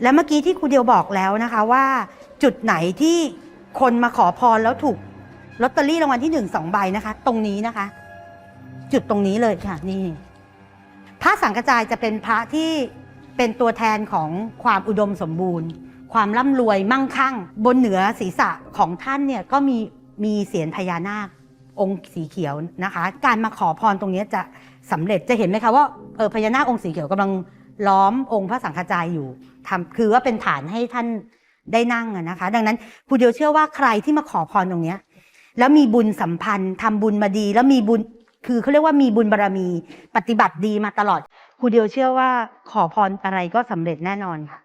แล้วเมื่อกี้ที่ครูเดียวบอกแล้วนะคะว่าจุดไหนที่คนมาขอพรแล้วถูกลอตเตอรี่รางวัลที่1 2 ใบนะคะตรงนี้นะคะจุดตรงนี้เลยค่ะนี่พระสังฆจายจะเป็นพระที่เป็นตัวแทนของความอุดมสมบูรณ์ความร่ำรวยมั่งคั่งบนเหนือศีรษะของท่านเนี่ยก็มีเสียญพญานาคองค์สีเขียวนะคะการมาขอพรตรงนี้จะสำเร็จจะเห็นไหมคะว่าพญานาคองค์สีเขียวกำลังล้อมองค์พระสังฆจายอยู่คือว่าเป็นฐานให้ท่านได้นั่งนะคะดังนั้นครูเดียวเชื่อว่าใครที่มาขอพรตรงนี้แล้วมีบุญสัมพันธ์ทำบุญมาดีแล้วมีบุญคือเขาเรียกว่ามีบุญบารมีปฏิบัติดีมาตลอดครูเดียวเชื่อว่าขอพรอะไรก็สำเร็จแน่นอนค่ะ